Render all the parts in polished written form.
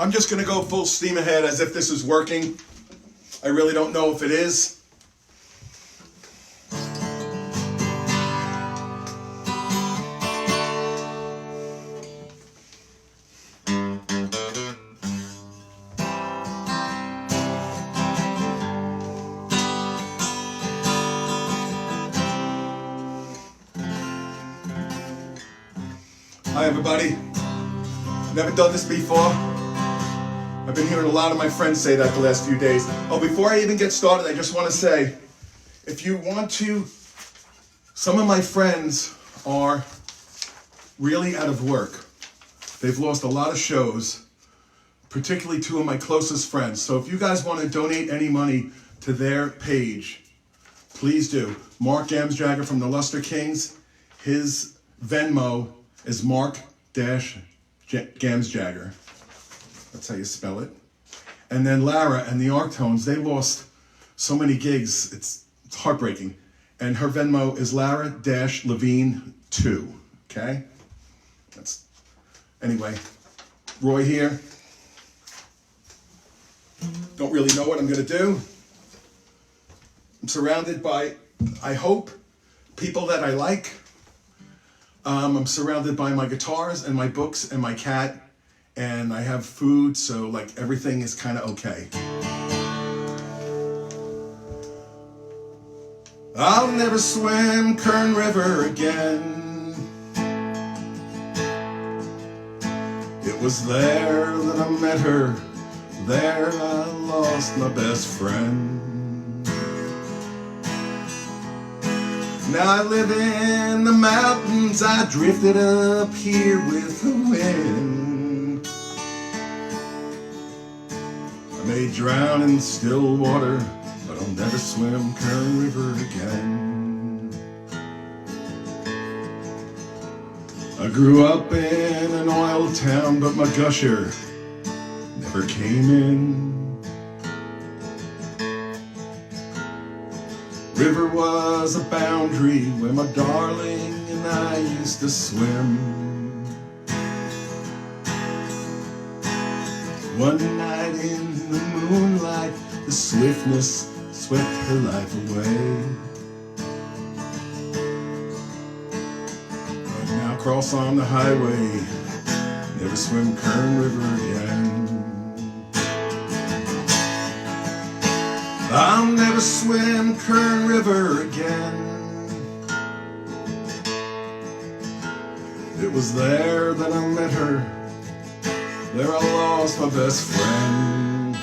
I'm just going to go full steam ahead as if this is working. I really don't know if it is. Hi everybody. Never done this before. I've been hearing a lot of my friends say that the last few days. Oh, before I even get started, I just want to say, if you want to, some of my friends are really out of work. They've lost a lot of shows, particularly two of my closest friends. So if you guys want to donate any money to their page, please do. Mark Gamsjagger from the Luster Kings, his Venmo is Mark-Gamsjagger. That's how you spell it. And then Lara and the Arctones, they lost so many gigs, it's heartbreaking. And her Venmo is Lara-Levine2, okay? Anyway, Roy here. Don't really know what I'm gonna do. I'm surrounded by, I hope, people that I like. I'm surrounded by my guitars and my books and my cat, and I have food, so like everything is kind of okay. I'll never swim Kern River again. It was there that I met her, there I lost my best friend. Now I live in the mountains, I drifted up here with the wind. I may drown in still water, but I'll never swim Kern River again. I grew up in an oil town, but my gusher never came in. River was a boundary where my darling and I used to swim. One night in the moonlight, the swiftness swept her life away. I now cross on the highway, never swim Kern River again. I'll never swim Kern River again. It was there that I met her, there I lost my best friend.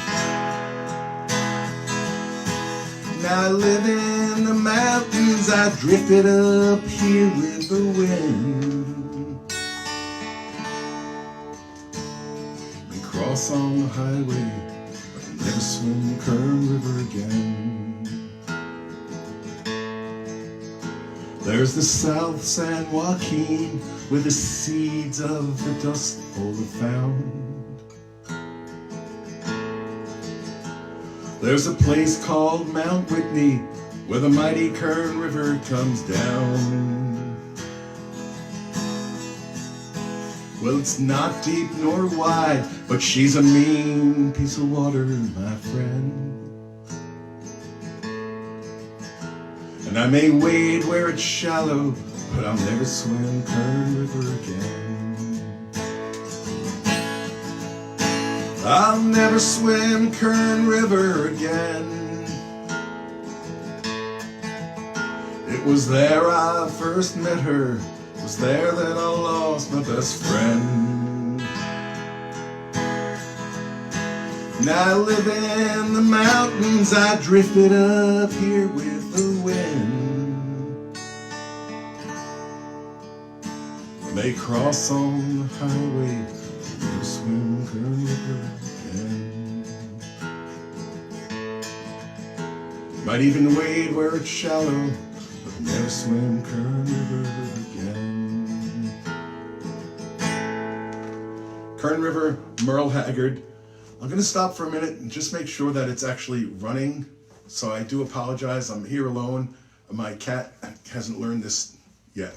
Now I live in the mountains, I drifted up here with the wind. We cross on the highway, never swim Kern River again. There's the South San Joaquin, where the seeds of the Dust Bowl are found. There's a place called Mount Whitney, where the mighty Kern River comes down. Well, it's not deep nor wide, but she's a mean piece of water, my friend. And I may wade where it's shallow, but I'll never swim Kern River again. I'll never swim Kern River again. It was there I first met her, it was there that I lost my best friend. Now I live in the mountains, I drifted up here with the wind. I may cross on the highway, never swim Kern River again. Might even wade where it's shallow, but never swim Kern River again. Kern River, Merle Haggard. I'm going to stop for a minute and just make sure that it's actually running. So I do apologize. I'm here alone. My cat hasn't learned this yet.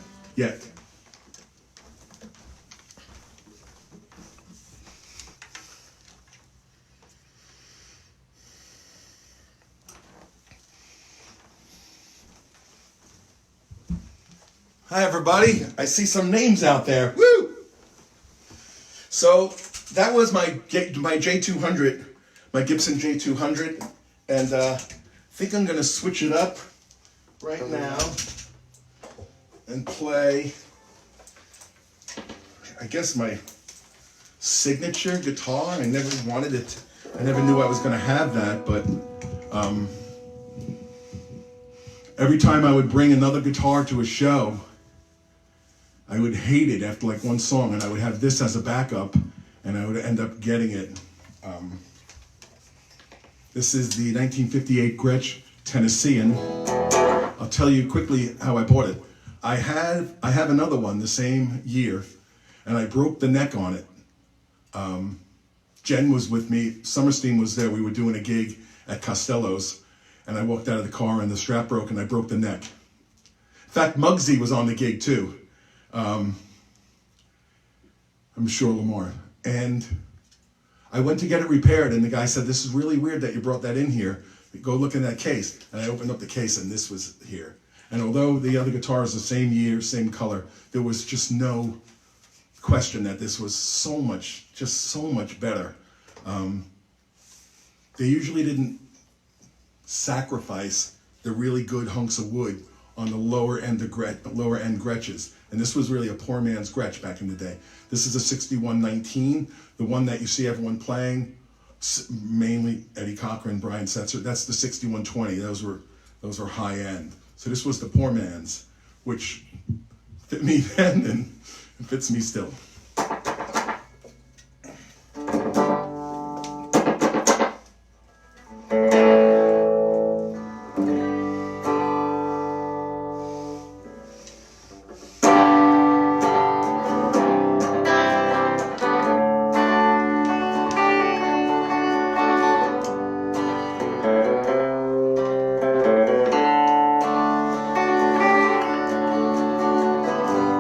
Hi everybody, I see some names out there. Woo! So that was my J200, my Gibson J200, and I think I'm gonna switch it up right now and play, I guess, my signature guitar. I never wanted it. I never knew I was gonna have that, but every time I would bring another guitar to a show, I would hate it after like one song, and I would have this as a backup, and I would end up getting it. This is the 1958 Gretsch Tennessean. I'll tell you quickly how I bought it. I have another one the same year, and I broke the neck on it. Jen was with me, Summerstein was there, we were doing a gig at Costello's, and I walked out of the car and the strap broke and I broke the neck. In fact, Muggsy was on the gig too. I'm sure Lamar. And I went to get it repaired, and the guy said, "This is really weird that you brought that in here. Go look in that case." And I opened up the case, and this was here. And although the other guitar is the same year, same color, there was just no question that this was so much better. They usually didn't sacrifice the really good hunks of wood on the lower end Gretches. And this was really a poor man's Gretsch back in the day. This is a 6119, the one that you see everyone playing, mainly Eddie Cochran, Brian Setzer. That's the 6120. Those were high end. So this was the poor man's, which fit me then and fits me still.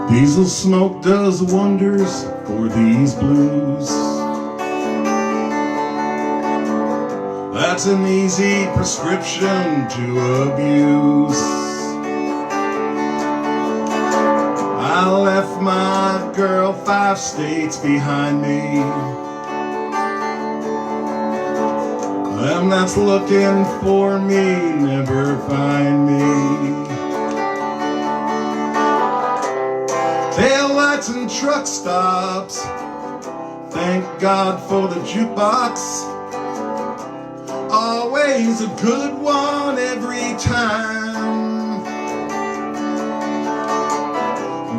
Diesel smoke does wonders for these blues. That's an easy prescription to abuse. I left my girl 5 states behind me. Them that's looking for me never find me. Taillights and truck stops, thank God for the jukebox. Always a good one every time.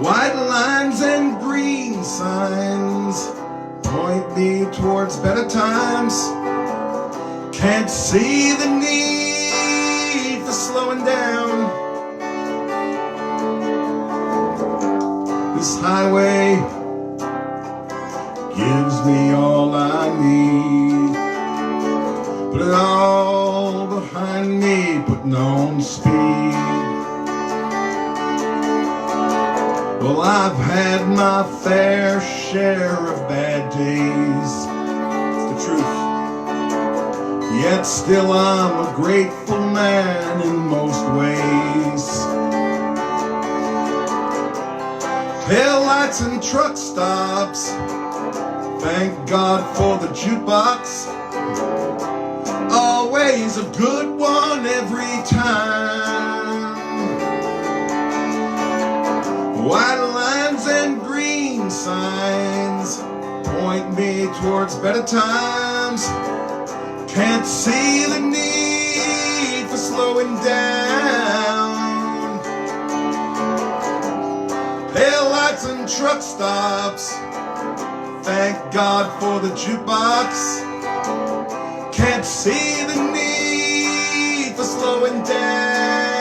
White lines and green signs point me towards better times. Can't see the need for slowing down. This highway gives me all I need. Put it all behind me, putting on speed. Well, I've had my fair share of bad days. It's the truth. Yet still I'm a grateful man in most ways. Taillights and truck stops, thank God for the jukebox. Always a good one every time. White lines and green signs point me towards better times. Can't see the need for slowing down. Taillights and truck stops, thank God for the jukebox. Can't see the need for slowing down.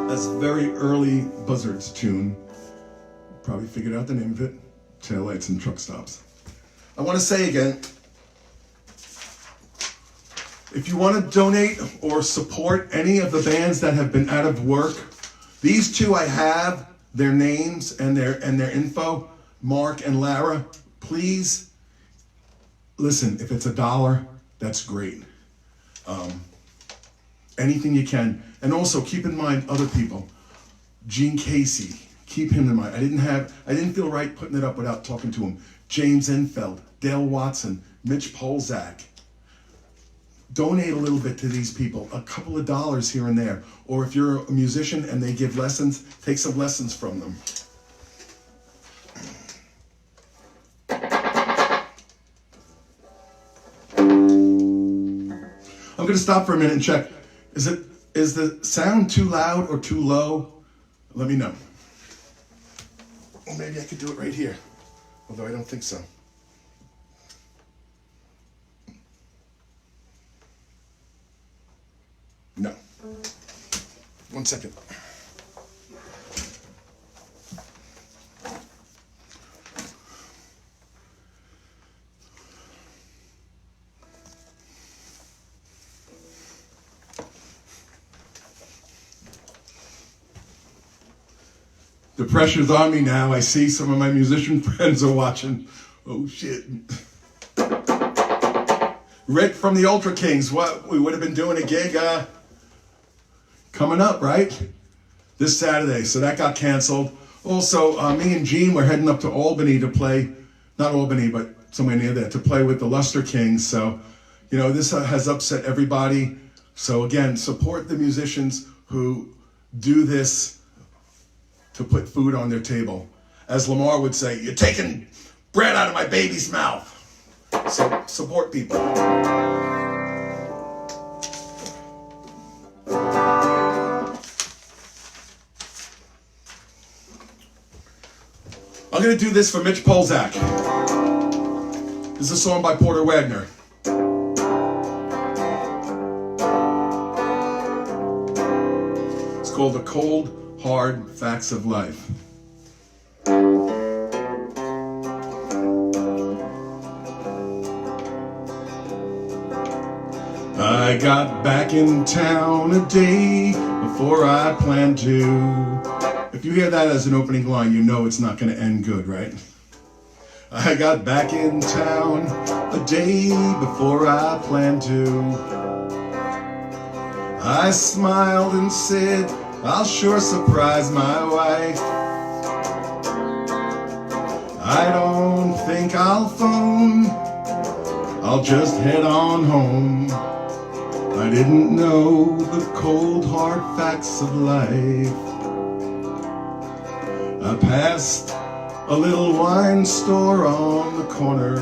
That's a very early Buzzards tune. Probably figured out the name of it. Taillights and truck stops. I want to say again, if you want to donate or support any of the bands that have been out of work, these two I have their names and their info, Mark and Lara. Please listen. If it's $1, that's great. anything you can. And also keep in mind other people. Gene Casey, keep him in mind. I didn't feel right putting it up without talking to him. James Enfeld, Dale Watson, Mitch Polzak. Donate a little bit to these people, a couple of dollars here and there. Or if you're a musician and they give lessons, take some lessons from them. I'm going to stop for a minute and check. Is the sound too loud or too low? Let me know. Or maybe I could do it right here, although I don't think so. No. 1 second. The pressure's on me now. I see some of my musician friends are watching. Oh, shit. Rick from the Ultra Kings. What? We would have been doing a gig coming up, right? This Saturday. So that got canceled. Also, me and Gene were heading up to Albany to play. Not Albany, but somewhere near there. To play with the Luster Kings. So, you know, this has upset everybody. So, again, support the musicians who do this to put food on their table. As Lamar would say, you're taking bread out of my baby's mouth. So support people. I'm going to do this for Mitch Polzak. This is a song by Porter Wagner. It's called The Cold, Hard Facts of Life. I got back in town a day before I planned to. If you hear that as an opening line, you know it's not going to end good, right? I got back in town a day before I planned to. I smiled and said, I'll sure surprise my wife. I don't think I'll phone, I'll just head on home. I didn't know the cold hard facts of life. I passed a little wine store on the corner,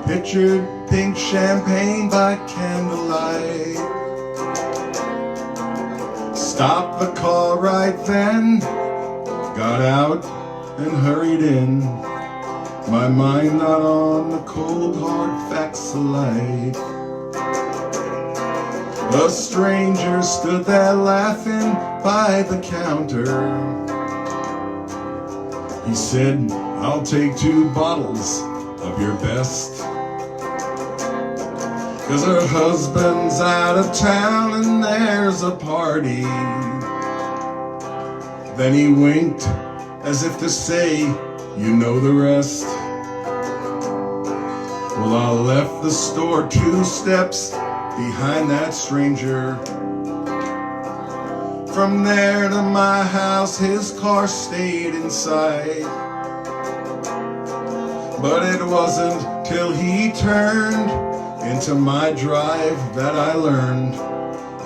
pictured pink champagne by candlelight. Stopped the car right then, got out and hurried in. My mind not on the cold hard facts of life. A stranger stood there laughing by the counter. He said, I'll take 2 bottles of your best, 'cause her husband's out of town and there's a party. Then he winked as if to say, you know the rest. Well, I left the store 2 steps behind that stranger. From there to my house, his car stayed inside. But it wasn't till he turned into my drive that I learned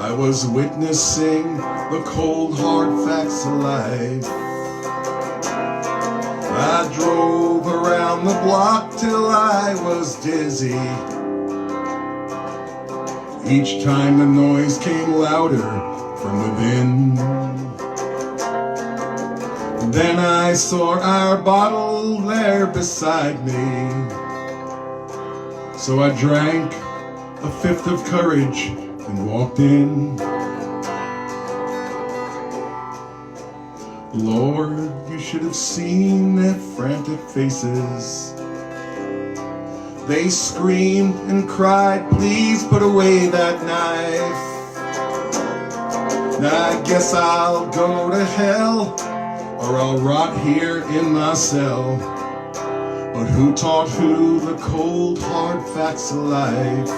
I was witnessing the cold hard facts of life. I drove around the block till I was dizzy. Each time the noise came louder from within. Then I saw our bottle there beside me. So I drank a 5th of courage and walked in. Lord, you should have seen their frantic faces. They screamed and cried, please put away that knife. Now I guess I'll go to hell, or I'll rot here in my cell. But who taught who the cold hard facts of life?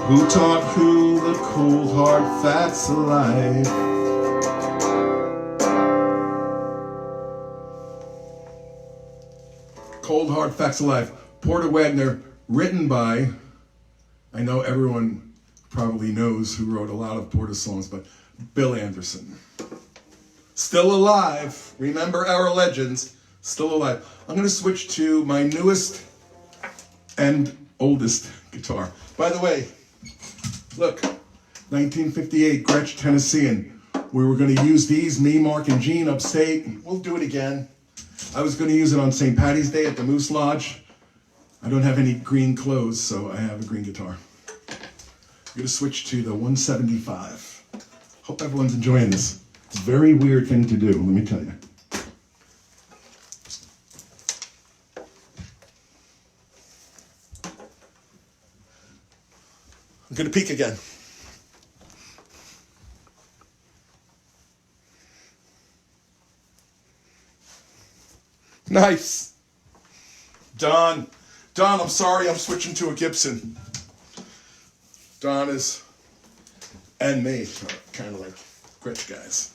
Who taught who the cold hard facts of life? Cold hard facts of life. Porter Wagner, written by, I know everyone probably knows who wrote a lot of Porter songs, but Bill Anderson. Still alive. Remember our legends. Still alive. I'm going to switch to my newest and oldest guitar. By the way, look, 1958 Gretsch Tennessean. We were going to use these, me, Mark, and Gene upstate. We'll do it again. I was going to use it on St. Patty's Day at the Moose Lodge. I don't have any green clothes, so I have a green guitar. I'm going to switch to the 175. Hope everyone's enjoying this. It's a very weird thing to do, let me tell you. I'm going to peek again. Nice. Don, I'm sorry, I'm switching to a Gibson. Don is, and me, are kind of like Gretsch guys.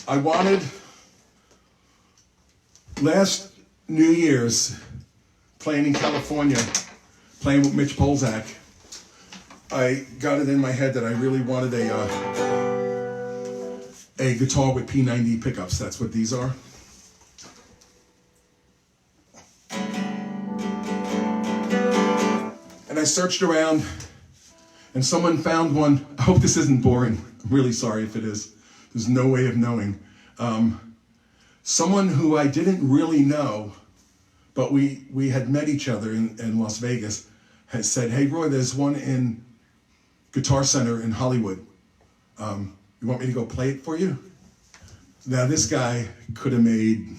I wanted, last New Year's, playing in California, playing with Mitch Polzak, I got it in my head that I really wanted a guitar with P90 pickups. That's what these are. And I searched around and someone found one. I hope this isn't boring. I'm really sorry if it is. There's no way of knowing. Someone who I didn't really know, but we had met each other in Las Vegas, had said, "Hey Roy, there's one in Guitar Center in Hollywood. You want me to go play it for you?" Now this guy could have made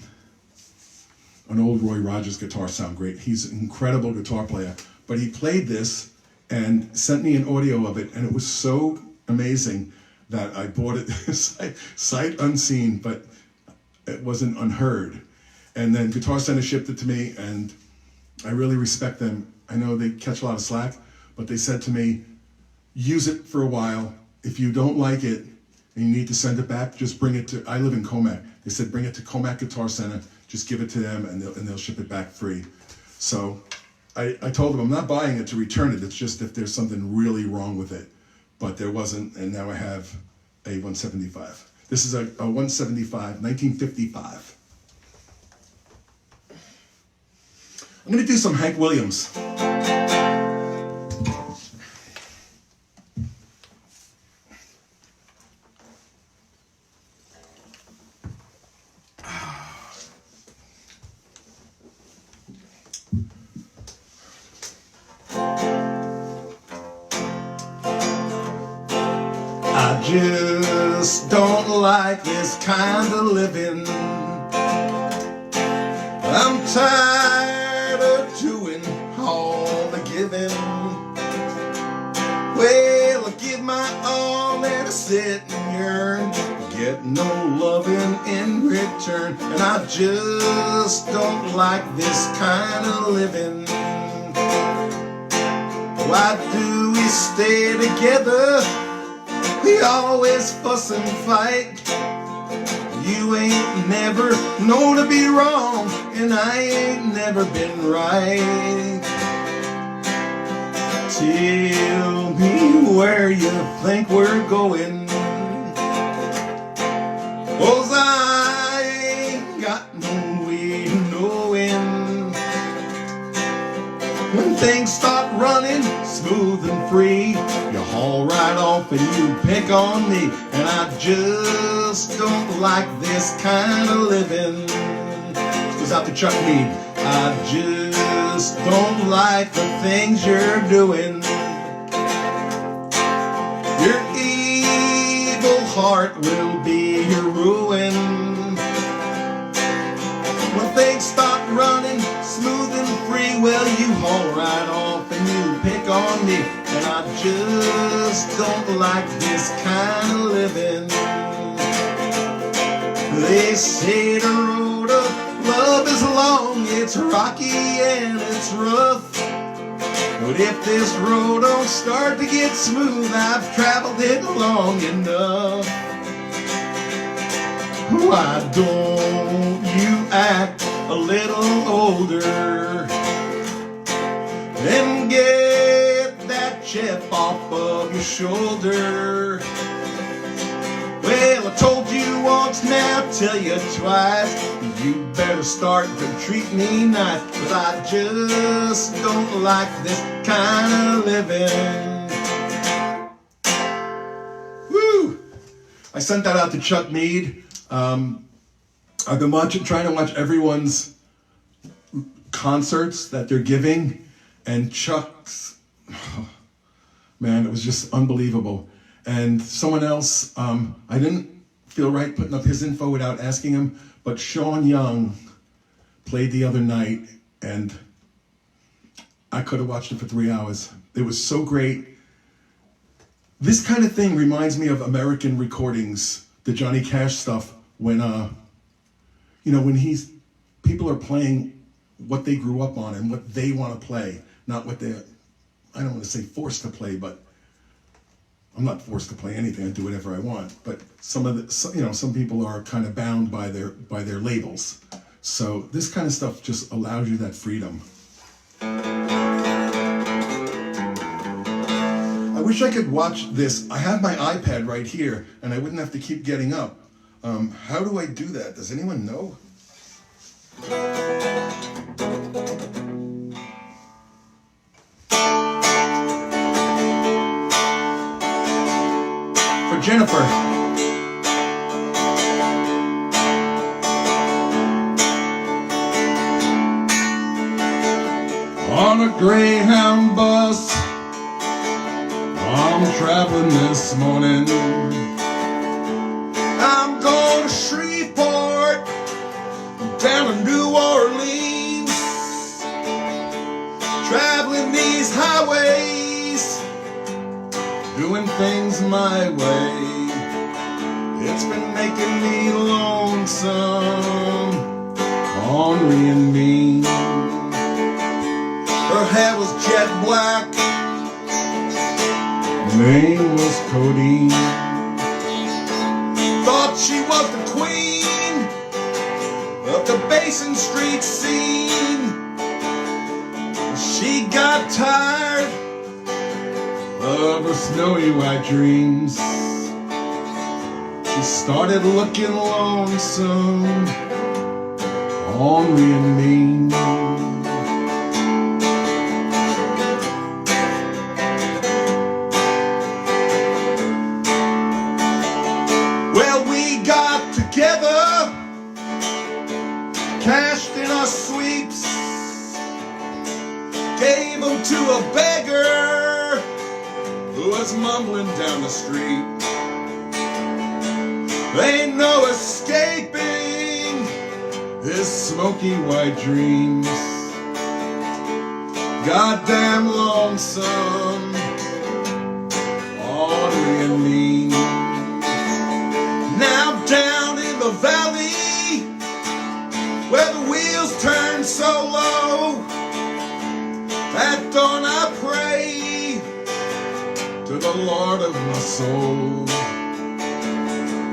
an old Roy Rogers guitar sound great. He's an incredible guitar player, but he played this and sent me an audio of it, and it was so amazing that I bought it sight unseen, but it wasn't unheard. And then Guitar Center shipped it to me, and I really respect them. I know they catch a lot of slack, but they said to me, use it for a while. If you don't like it and you need to send it back, just bring it to, I live in Comac. They said, bring it to Comac Guitar Center, just give it to them and they'll ship it back free. So I told them I'm not buying it to return it. It's just if there's something really wrong with it. But there wasn't, and now I have a 175. This is a 175, 1955. I'm gonna do some Hank Williams. I just don't like this kind of living. I'm tired of doing all the giving. Well, I give my all and I sit and yearn, get no loving in return. And I just don't like this kind of living. Why do we stay together? We always fuss and fight. You ain't never known to be wrong, and I ain't never been right. Tell me where you think we're going, 'cause I ain't got no way of knowing. When things start running smooth and free, you haul right off and you pick on me. And I just don't like this kind of living. Goes out to Chuck Mead. I just don't like the things you're doing. Your evil heart will be your ruin. When things start running smooth and free, well, you haul right off and you pick on me. And I just don't like this kind of living. They say the road of love is long, it's rocky and it's rough. But if this road don't start to get smooth, I've traveled it long enough. Why don't you act a little older and get that chip off of your shoulder? Well, I told you once, now tell you twice, you better start to treat me nice, 'cause I just don't like this kind of living. Woo! I sent that out to Chuck Mead. I've been trying to watch everyone's concerts that they're giving, and Chuck's, man, it was just unbelievable. And someone else, I didn't feel right putting up his info without asking him, but Sean Young played the other night, and I could have watched it for 3 hours. It was so great. This kind of thing reminds me of American recordings, the Johnny Cash stuff, when when people are playing what they grew up on and what they want to play, not what I don't want to say forced to play, but I'm not forced to play anything. I do whatever I want. But some people are kind of bound by their labels. So this kind of stuff just allows you that freedom. I wish I could watch this. I have my iPad right here, and I wouldn't have to keep getting up. How do I do that? Does anyone know? For Jennifer. On a Greyhound bus, I'm traveling this morning. I'm going to Shreveport, down to New Orleans, traveling these highways, doing things my way. It's been making me lonesome, ornery and mean. Her hair was jet black, name was Codeine. Thought she was the queen of the Basin Street scene. She got tired of her snowy white dreams. She started looking lonesome, ornery and mean. Together, cashed in our sweeps, gave them to a beggar who was mumbling down the street. Ain't no escaping his smoky white dreams. Goddamn lonesome, ornery and mean. Now down in the valley, where the wheels turn so low, at dawn I pray to the Lord of my soul.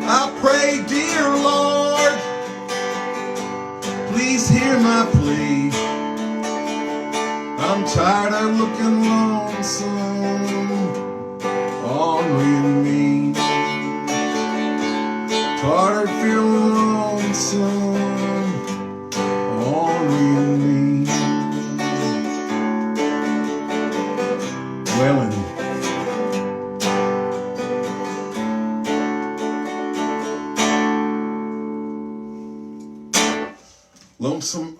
I pray, dear Lord, please hear my plea. I'm tired of looking lonesome, ornery and mean. Tired of feeling lonesome, ornery and mean. Wellin'. Lonesome.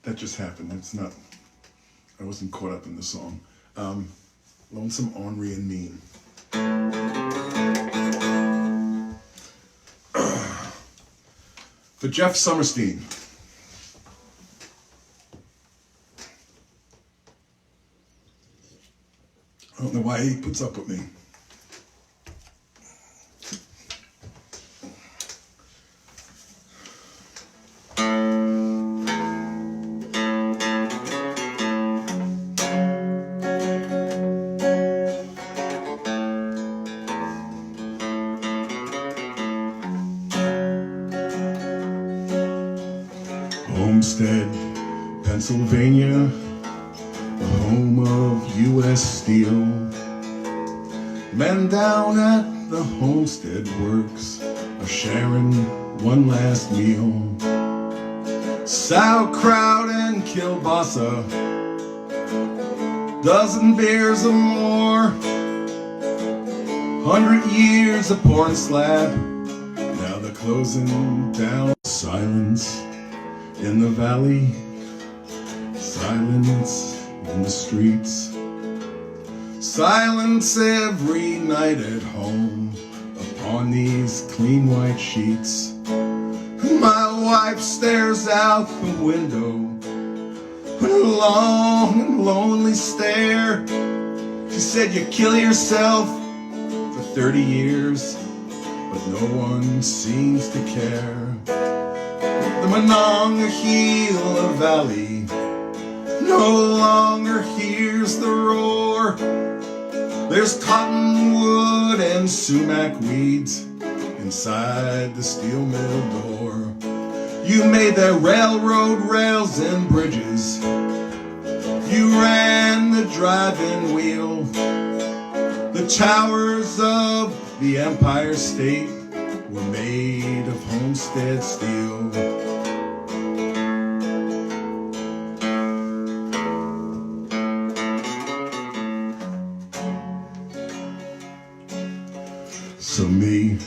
That just happened. It's not. I wasn't caught up in the song. Lonesome, ornery and mean. For Jeff Summerstein. I don't know why he puts up with me. Pennsylvania, the home of U.S. Steel. Men down at the Homestead Works are sharing one last meal. Sauerkraut and kielbasa, dozen beers or more. 100 years of pouring slab, now they're closing down. Silence in the valley, silence in the streets, silence every night at home upon these clean white sheets. My wife stares out the window with a long and lonely stare. She said, you kill yourself for 30 years, but no one seems to care. The Monongahela Valley no longer hears the roar. There's cottonwood and sumac weeds inside the steel mill door. You made the railroad rails and bridges. You ran the driving wheel. The towers of the Empire State were made of Homestead steel. So me,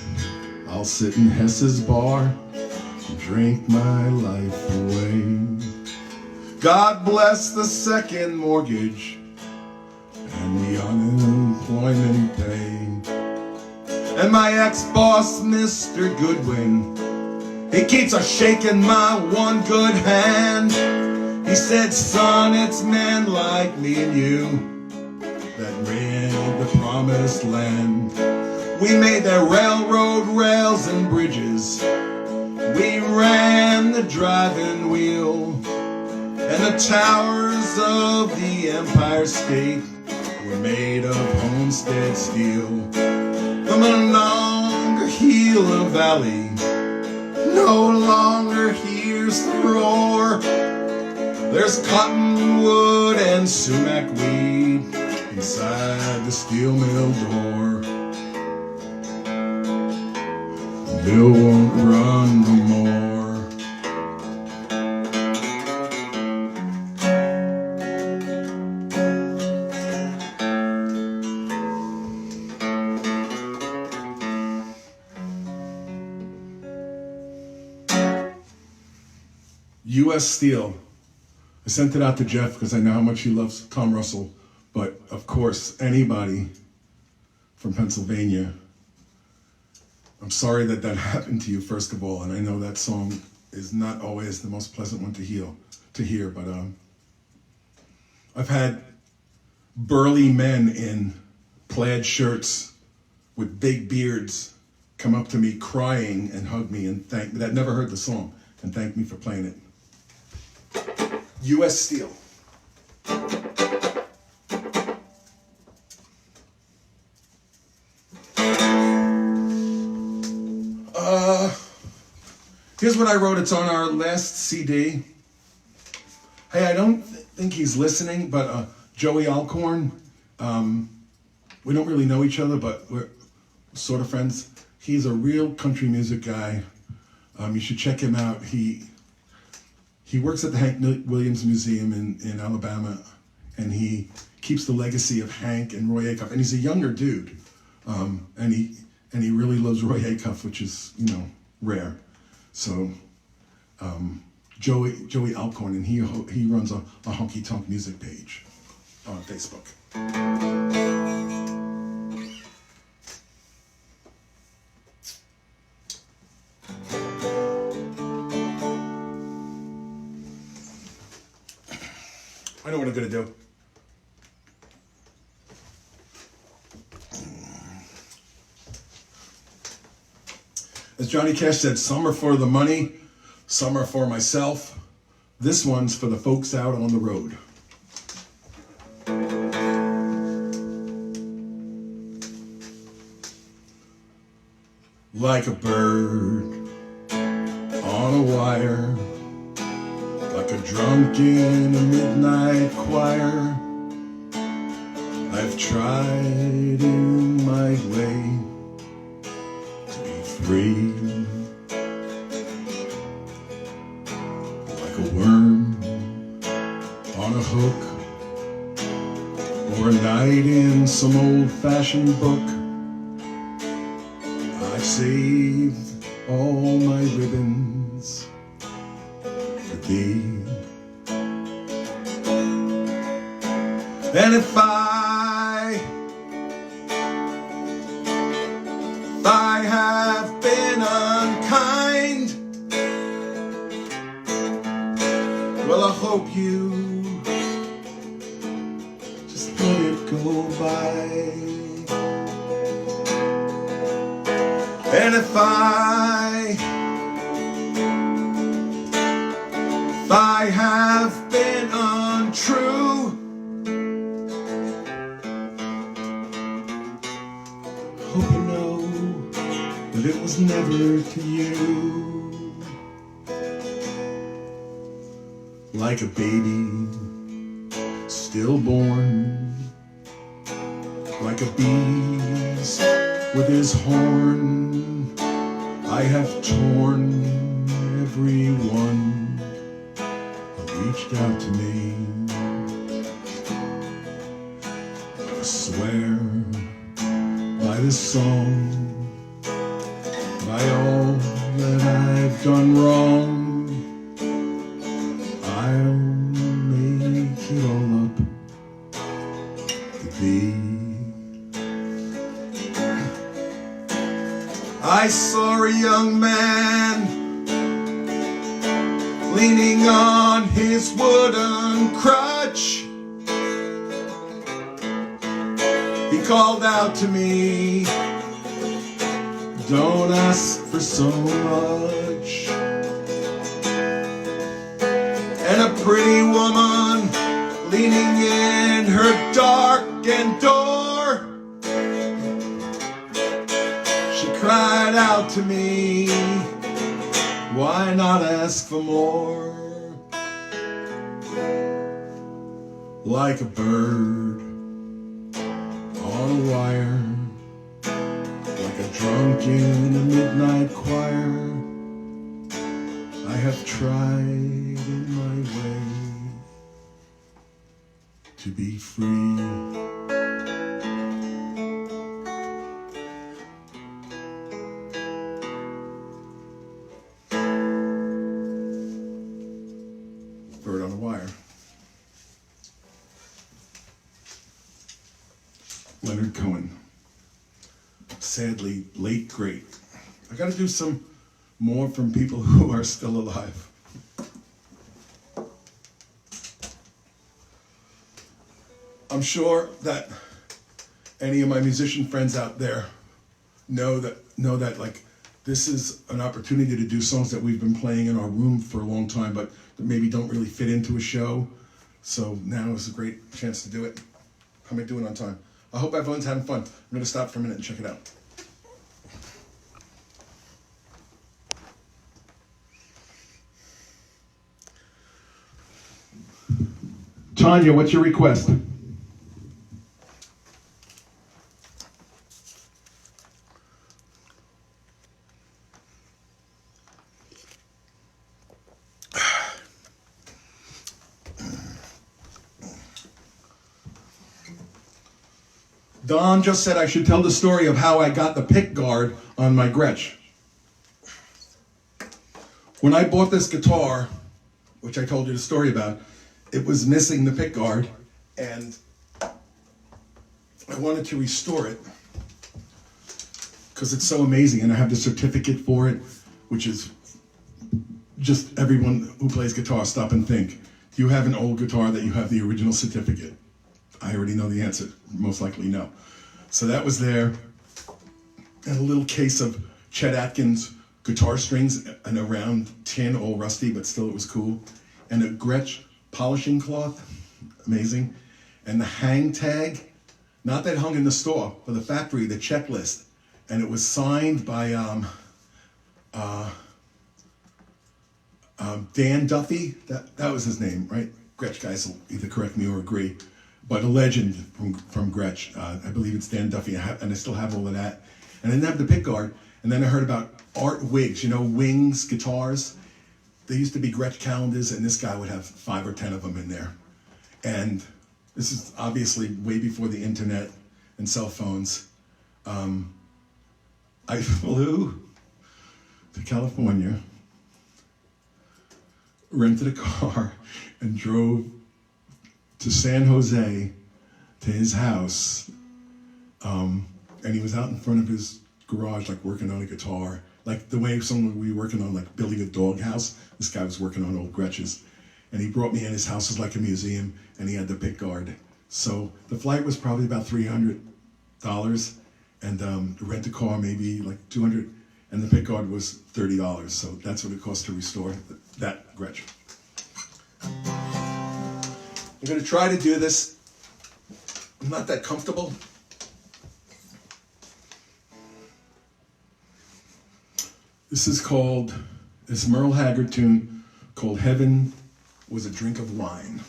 I'll sit in Hess's bar and drink my life away. God bless the second mortgage and the unemployment pay. And my ex-boss, Mr. Goodwin, he keeps a shaking my one good hand. He said, son, it's men like me and you that made the promised land. We made the railroad rails and bridges. We ran the driving wheel. And the towers of the Empire State were made of Homestead steel. The Monongahela Valley no longer hears the roar. There's cottonwood and sumac weed inside the steel mill door. The mill won't run no more. U.S. Steel. I sent it out to Jeff because I know how much he loves Tom Russell. But of course, anybody from Pennsylvania, I'm sorry that that happened to you, first of all. And I know that song is not always the most pleasant one to hear. But I've had burly men in plaid shirts with big beards come up to me crying and hug me and thank me. That never heard the song and thank me for playing it. U.S. Steel. Here's what I wrote. It's on our last CD. Hey, I don't think he's listening, but Joey Alcorn, we don't really know each other, but we're sort of friends. He's a real country music guy. You should check him out. He works at the Hank Williams Museum in Alabama, and he keeps the legacy of Hank and Roy Acuff. And he's a younger dude, and he really loves Roy Acuff, which is, rare. So Joey Alcorn, and he runs a honky tonk music page on Facebook. I know what I'm gonna do. As Johnny Cash said, some are for the money, some are for myself. This one's for the folks out on the road. Like a bird on a wire, like a drunk in a midnight choir. I've tried in my way to be free, like a worm on a hook, or a night in some old-fashioned book. I've saved all my ribbons for thee. And if I have been unkind, well, I hope you just let it go by. And if I have been untrue, hope you know that it was never to you. Like a baby stillborn, like a beast with his horn, I have torn every one who reached out to me. I swear by this song, by all that I've done wrong, I'll make it all up to thee. I saw a young man leaning on his wooden crutch. He called out to me, "Don't ask for so much." And a pretty woman leaning in her darkened door, she cried out to me, "Why not ask for more?" Like a bird on a wire, like a drunk in a midnight choir, I have tried in my way to be free. Bird on a wire. Leonard Cohen. Sadly, late great. I gotta do some more from people who are still alive. I'm sure that any of my musician friends out there know that like this is an opportunity to do songs that we've been playing in our room for a long time, but that maybe don't really fit into a show. So now is a great chance to do it. How am I doing on time? I hope everyone's having fun. I'm going to stop for a minute and check it out. Tanya, what's your request? Don just said I should tell the story of how I got the pick guard on my Gretsch. When I bought this guitar, which I told you the story about, it was missing the pick guard, and I wanted to restore it because it's so amazing, and I have the certificate for it, which is just everyone who plays guitar stop and think. Do you have an old guitar that you have the original certificate? I already know the answer, most likely no. So that was there, and a little case of Chet Atkins guitar strings, and a round tin, all rusty, but still it was cool. And a Gretsch polishing cloth, amazing. And the hang tag, not that hung in the store, but the factory, the checklist. And it was signed by Dan Duffy, that was his name, right? Gretsch guys will either correct me or agree. But a legend from Gretsch. I believe it's Dan Duffy, and I still have all of that. And I didn't have the pick guard. And then I heard about Art Wigs, Wings guitars. There used to be Gretsch calendars, and this guy would have 5 or 10 of them in there. And this is obviously way before the internet and cell phones. I flew to California, rented a car, and drove to San Jose to his house. And he was out in front of his garage, like working on a guitar. Like the way someone would be working on, like building a dog house. This guy was working on old Gretches. And he brought me in. His house was like a museum, and he had the pick guard. So the flight was probably about $300, and the rent a car maybe like $200, and the pick guard was $30. So that's what it cost to restore that Gretsch. I'm going to try to do this. I'm not that comfortable. This is this Merle Haggard tune called Heaven Was a Drink of Wine.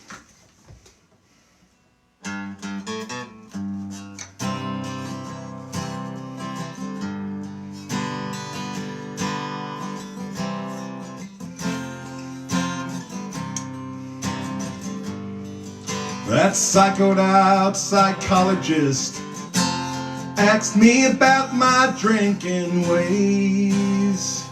That psychoed out psychologist asked me about my drinking ways.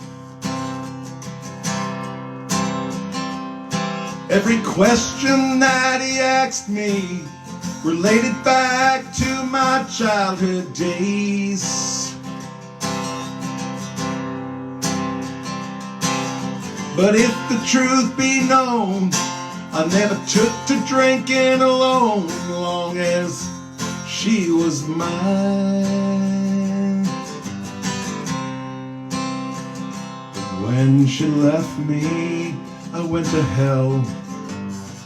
Every question that he asked me related back to my childhood days. But if the truth be known, I never took to drinking alone, long as she was mine. But when she left me, I went to hell,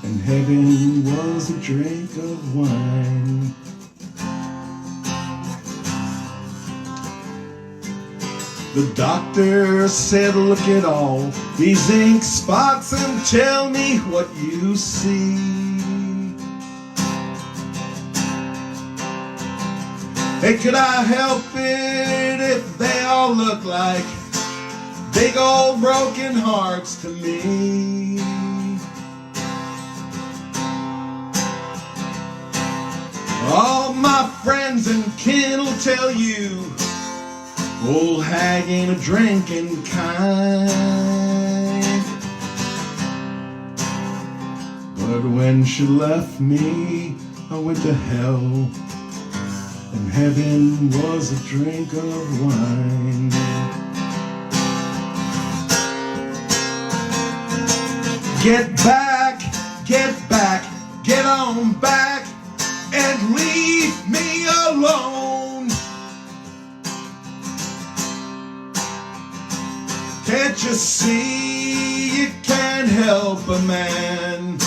and heaven was a drink of wine. The doctor said, look at all these ink spots and tell me what you see. Hey, could I help it if they all look like big old broken hearts to me? All my friends and kin will tell you old hag ain't a drinking kind. But when she left me, I went to hell, and heaven was a drink of wine. Get back, get on back, and leave me alone. Can't you see you can't help a man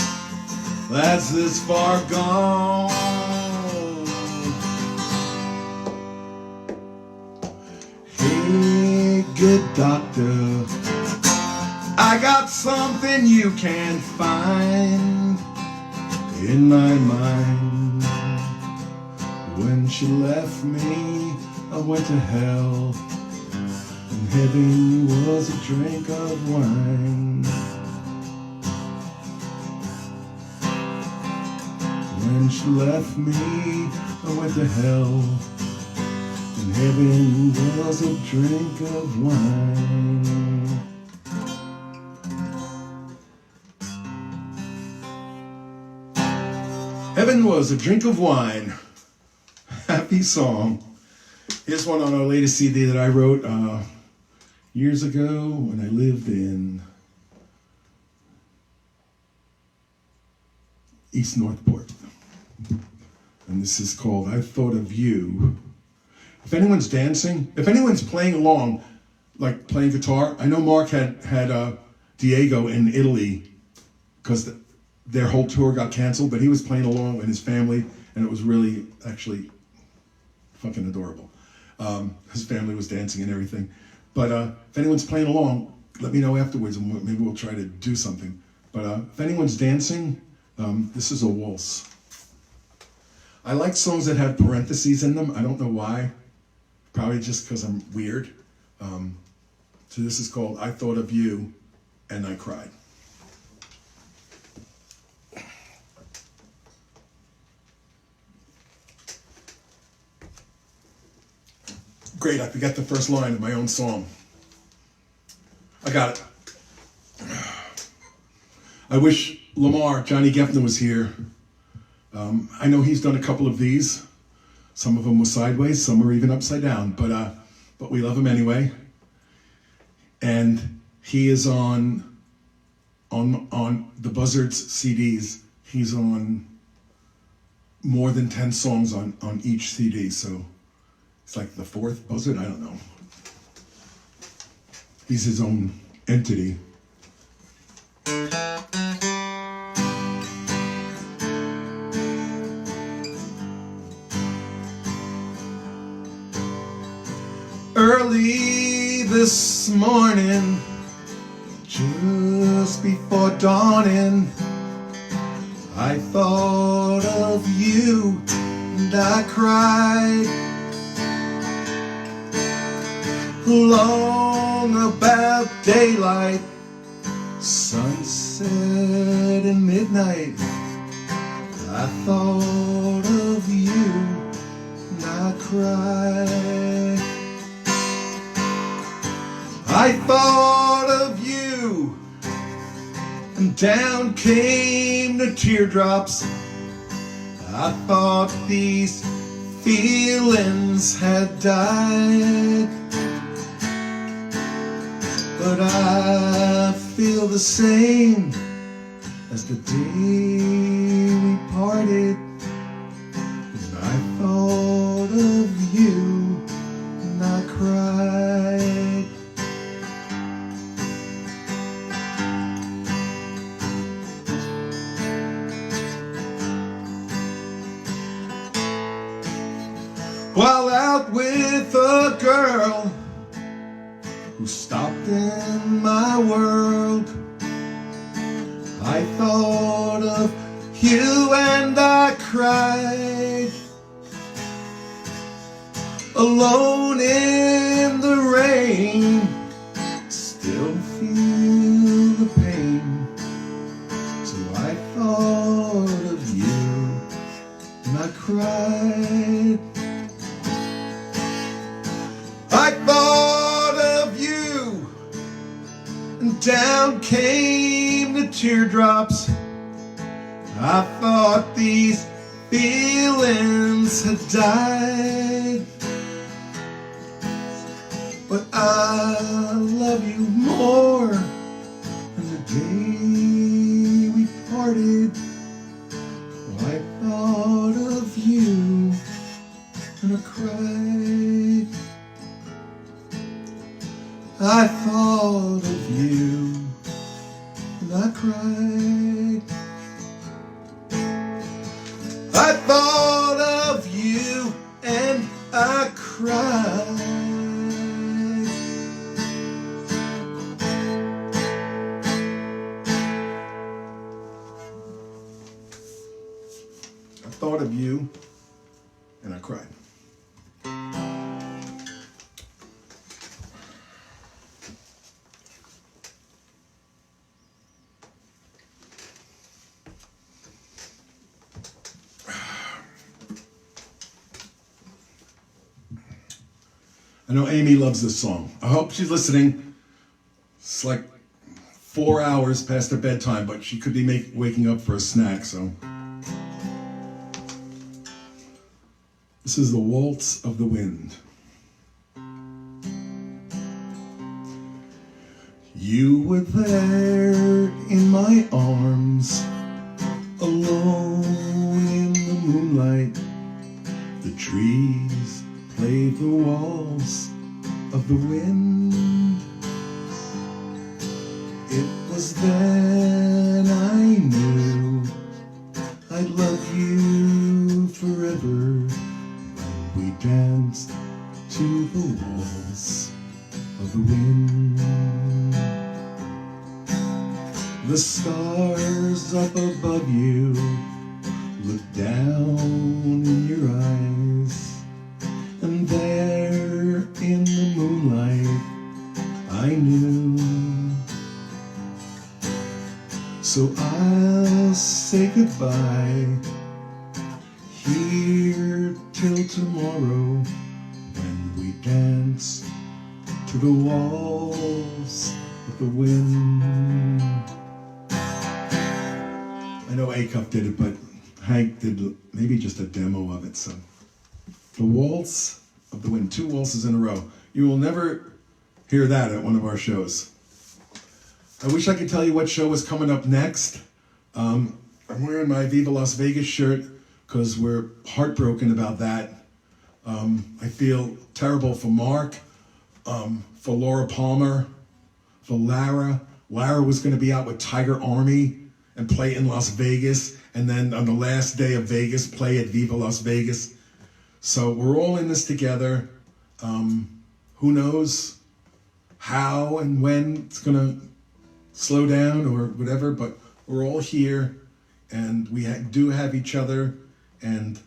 that's this far gone? Hey, good doctor, I got something you can't find in my mind. When she left me, I went to hell, and heaven was a drink of wine. When she left me, I went to hell, and heaven was a drink of wine. Heaven was a drink of wine. Happy song. Here's one on our latest CD that I wrote years ago when I lived in East Northport. And this is called I Thought of You. If anyone's dancing, if anyone's playing along, like playing guitar, I know Mark had Diego in Italy because their whole tour got canceled, but he was playing along with his family, and it was really actually fucking adorable. His family was dancing and everything. But if anyone's playing along, let me know afterwards, and maybe we'll try to do something. But if anyone's dancing, this is a waltz. I like songs that have parentheses in them. I don't know why. Probably just because I'm weird. So this is called I Thought of You and I Cried. Great, I forgot the first line of my own song. I got it. I wish Johnny Geffner was here. I know he's done a couple of these. Some of them were sideways, some were even upside down, but we love him anyway. And he is on the Buzzards CDs. He's on more than 10 songs on each CD, so it's like the fourth Buzzard, I don't know. He's his own entity. Early this morning, just before dawning, I thought of you and I cried. Long about daylight, sunset and midnight, I thought of you and I cried. I thought of you and down came the teardrops. I thought these feelings had died, but I feel the same as the day we parted. And I thought of you and I cried. While out with a girl who stopped in my world, I thought of you and I cried. Alone in the rain, still feel the pain. So I thought of you and I cried. I thought of you and down came the teardrops. I thought these feelings had died, but I love you more than the day we parted. I thought of you and I cried. I thought of you and I cried. I thought of you and I cried. I thought of you and I cried. I know Amy loves this song. I hope she's listening. It's like 4 hours past her bedtime, but she could be waking up for a snack, so. This is the Waltz of the Wind. You were there in my arms, alone in the moonlight. The trees played the waltz of the wind. It was then I knew I'd love you forever. We danced to the waltz of the wind. The stars up above you look down in your eyes, and there in the moonlight I knew. So I'll say goodbye here till tomorrow, when we dance to the waltz of the wind. I know A-Cup did it, but Hank did maybe just a demo of it. So the waltz of the wind, 2 waltzes in a row. You will never hear that at one of our shows. I wish I could tell you what show is coming up next. I'm wearing my Viva Las Vegas shirt because we're heartbroken about that. I feel terrible for Mark, for Laura Palmer, for Lara. Lara was going to be out with Tiger Army and play in Las Vegas, and then on the last day of Vegas, play at Viva Las Vegas. So we're all in this together. Who knows how and when it's going to slow down or whatever, but we're all here, and we do have each other, and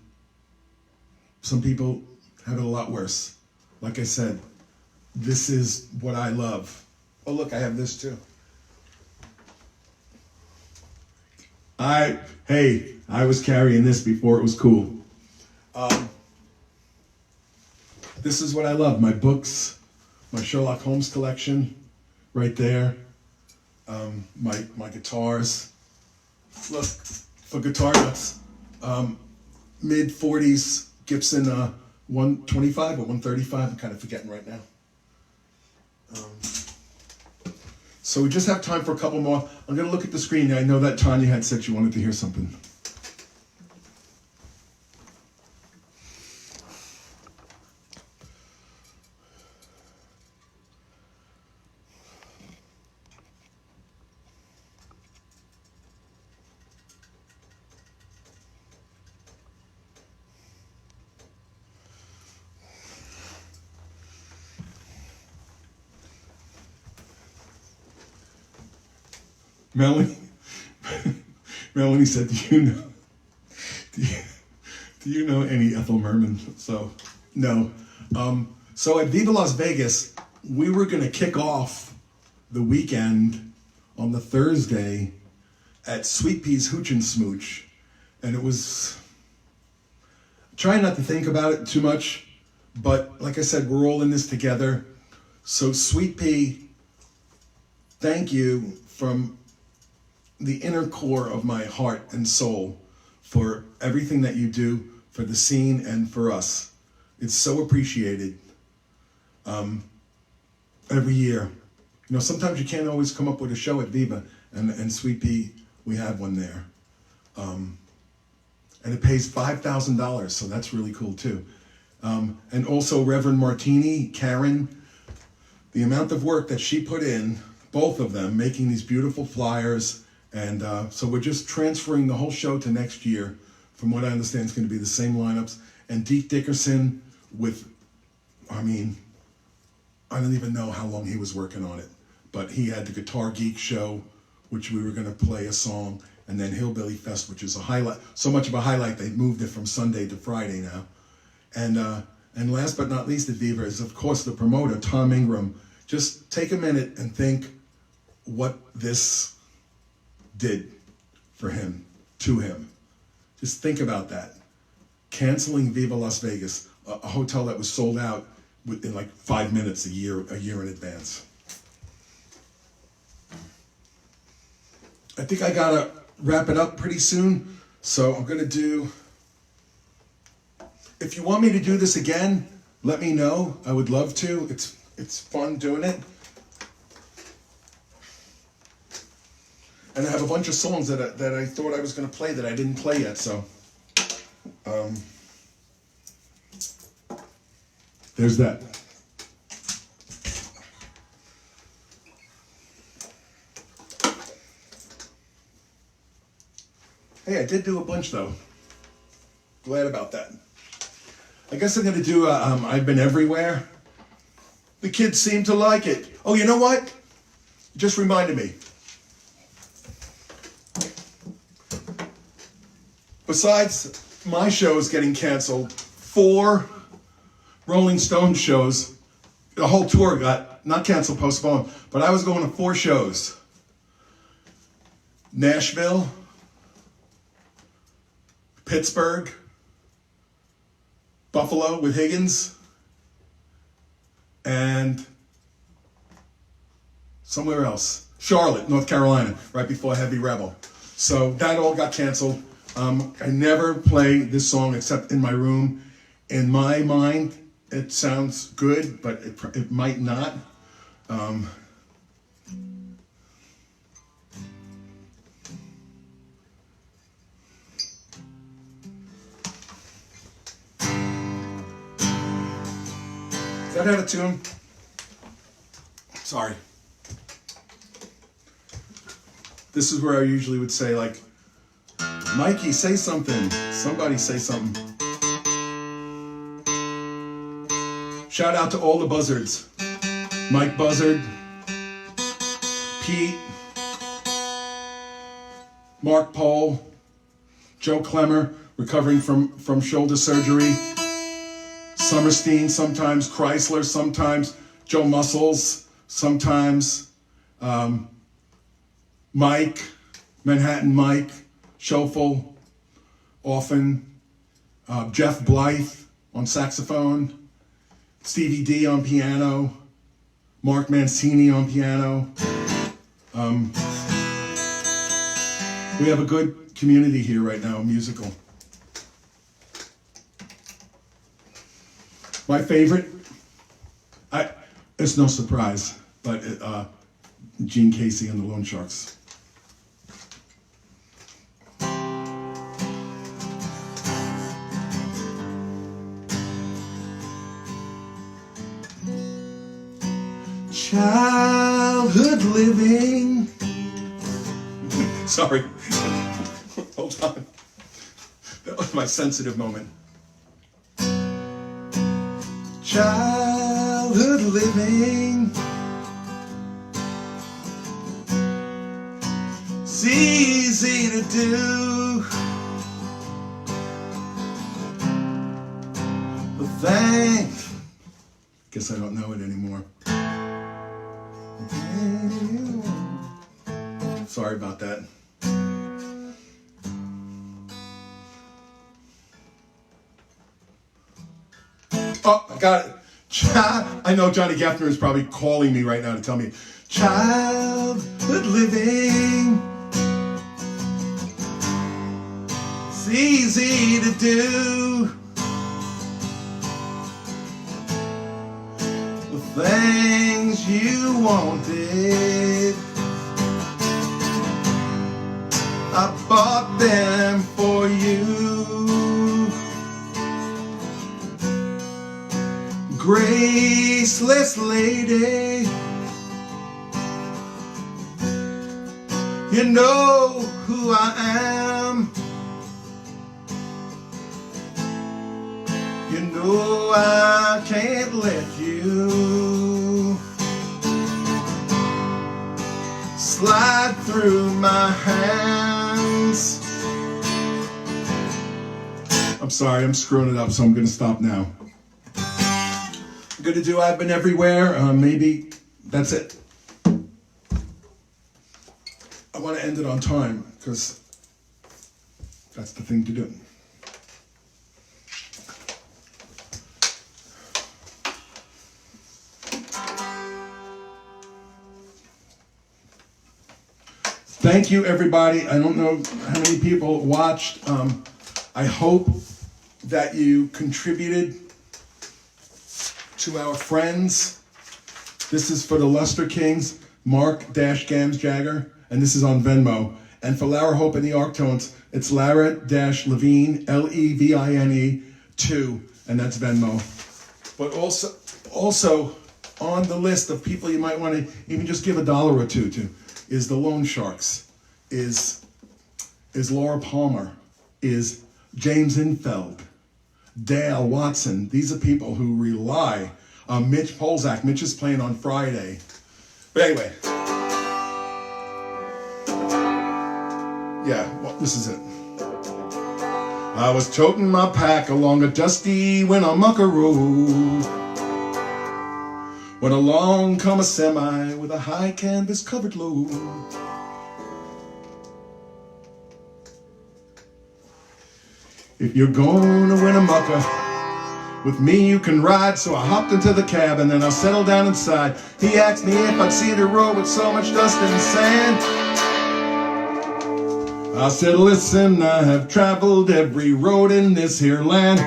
some people have it a lot worse. Like I said, this is what I love. Oh, look, I have this too. I was carrying this before it was cool. This is what I love. My books, my Sherlock Holmes collection, right there. My guitars. Look, for guitar nuts. Mid-40s Gibson 125 or 135. I'm kind of forgetting right now. So we just have time for a couple more. I'm going to look at the screen. I know that Tanya had said she wanted to hear something. Melanie said, do you know any Ethel Merman? So, no. So at Viva Las Vegas, we were going to kick off the weekend on the Thursday at Sweet Pea's Hooch and Smooch. And it was, trying not to think about it too much, but like I said, we're all in this together. So Sweet Pea, thank you from the inner core of my heart and soul for everything that you do for the scene and for us. It's so appreciated every year. You know, sometimes you can't always come up with a show at Viva, and Sweet Pea, we have one there. And it pays $5,000, so that's really cool too. And also Reverend Martini, Karen, the amount of work that she put in, both of them, making these beautiful flyers. And so we're just transferring the whole show to next year. From what I understand, it's going to be the same lineups. And Deke Dickerson with, I don't even know how long he was working on it. But he had the Guitar Geek show, which we were going to play a song. And then Hillbilly Fest, which is a highlight. So much of a highlight, they moved it from Sunday to Friday now. And last but not least at Viva is, of course, the promoter, Tom Ingram. Just take a minute and think what this did for him, to him. Just think about that. Canceling Viva Las Vegas, a hotel that was sold out in like 5 minutes a year in advance. I think I gotta wrap it up pretty soon, so I'm gonna do, if you want me to do this again, let me know. I would love to. It's fun doing it. And I have a bunch of songs that I thought I was going to play that I didn't play yet, so there's that. Hey, I did do a bunch, though. Glad about that. I guess I'm going to do I've Been Everywhere. The kids seem to like it. Oh, you know what? It just reminded me. besides my shows getting canceled, 4 Rolling Stone shows, the whole tour got not canceled, postponed, but I was going to 4 shows. Nashville, Pittsburgh, Buffalo with Higgins, and somewhere else. Charlotte, North Carolina, right before Heavy Rebel. So that all got canceled. I never play this song except in my room. In my mind, it sounds good, but it might not. Is that out of tune? Sorry. This is where I usually would say, like, Mikey, say something. Somebody say something. Shout out to all the buzzards. Mike Buzzard, Pete, Mark Pohl, Joe Clemmer, recovering from shoulder surgery, Summerstein, sometimes Chrysler, sometimes Joe Muscles, sometimes Mike, Manhattan Mike, Schoeffel, often Jeff Blythe on saxophone, Stevie D on piano, Mark Mancini on piano. We have a good community here right now, musical. My favorite, it's no surprise, but Gene Casey and the Lone Sharks. Childhood living. Sorry. Hold on. That was my sensitive moment. Childhood living. It's easy to do. But guess I don't know it anymore. Sorry about that. Oh, I got it. I know Johnny Gaffner is probably calling me right now to tell me. Childhood living. It's easy to do. The things you wanted, I bought them for you. Graceless lady, you know who I am. You know I can't let you slide through my hands. I'm sorry, I'm screwing it up, so I'm going to stop now. I'm going to do I've Been Everywhere. Maybe that's it. I want to end it on time, because that's the thing to do. Thank you, everybody. I don't know how many people watched. I hope that you contributed to our friends. This is for the Luster Kings, Mark-Gams Jagger, and this is on Venmo. And for Lara Hope and the Arctones, it's Lara-Levine, Levine 2, and that's Venmo. But also on the list of people you might want to even just give $1 or $2 to is the Lone Sharks, is Laura Palmer, is James Infeld, Dale Watson. These are people who rely on Mitch Polzak. Mitch is playing on Friday. But anyway, yeah, well, this is it. I was toting my pack along a dusty Winnemucca road when along come a semi with a high canvas covered load. If you're going to Winnemucca, with me you can ride. So I hopped into the cab and then I settled down inside. He asked me if I'd seen a road with so much dust and sand. I said, listen, I have traveled every road in this here land.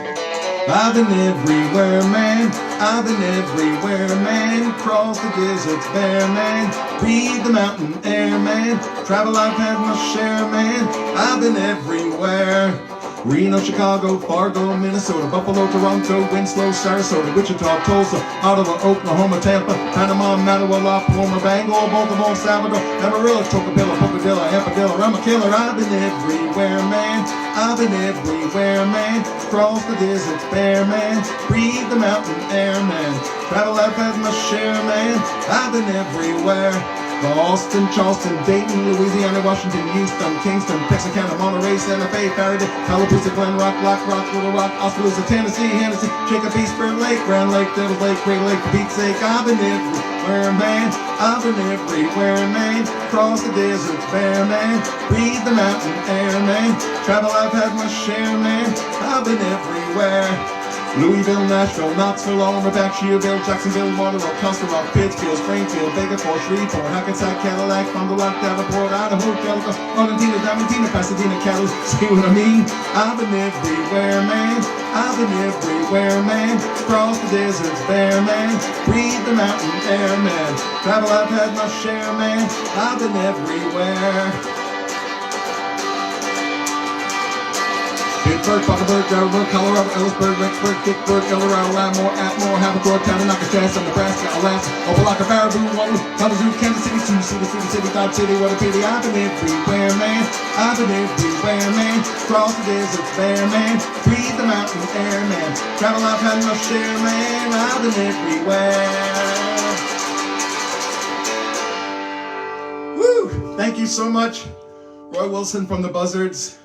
I've been everywhere, man. I've been everywhere, man. Cross the deserts bare, man. Breathe the mountain air, man. Travel, I've had my share, man. I've been everywhere. Reno, Chicago, Fargo, Minnesota, Buffalo, Toronto, Winslow, Sarasota, Wichita, Tulsa, Ottawa, Oklahoma, Tampa, Panama, Mattawa, La Paloma, Bangor, Baltimore, Salvador, Amarillo, Tocopilla, Pocadilla, Ampadilla, I'm a killer. I've been everywhere, man. I've been everywhere, man. Cross the deserts bare, man. Breathe the mountain air, man. Travel, I've had my share, man. I've been everywhere. Boston, Charleston, Dayton, Louisiana, Washington, Houston, Kingston, Texarkana, Monterey, Santa Fe, Faraday, Tallapoosa, Glen Rock, Lock Rock, Little Rock, Oskaloosa, Tennessee, Hennessy, Jacob, East, Spirit Lake, Grand Lake, Devil's Lake, Great Lake, for Pete's sake. I've been everywhere, man. I've been everywhere, man. Cross the deserts bare, man. Breathe the mountain air, man. Travel, I've had my share, man. I've been everywhere. Louisville, Nashville, Knoxville, Omaha, Cheerville, Jacksonville, Waterloo, Custer Rock, Pittsfield, Springfield, Vega, Fort Shreveport, Hackensack, Cadillac, Fond du Lac, Davenport, Idaho, Calico, Argentina, Diamantina, Pasadena, Kalos. See what I mean? I've been everywhere, man. I've been everywhere, man. Cross the deserts bare, man. Breathe the mountain air, man. Travel, I've had my share, man. I've been everywhere. Pittsburgh, Parkersburg, Gravelburg, Colorado, Ellisburg, Rexburg, Vicksburg, El Dorado, Lattimore, Atmore, Haverford, Tananaca, Jansen, Nebraska, Alaska, Opelika, Baraboo, Waterloo, Kalamazoo, Kansas City, Sioux City, Dodge City, what a pity. I've been everywhere, man. I've been everywhere, man. Cross the deserts bare, man. Breathe the mountain air, man. Travel, I've had my share, man. I've been everywhere. Woo! Thank you so much. Roy Wilson from the Buzzards.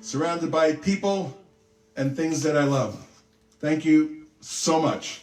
Surrounded by people and things that I love. Thank you so much.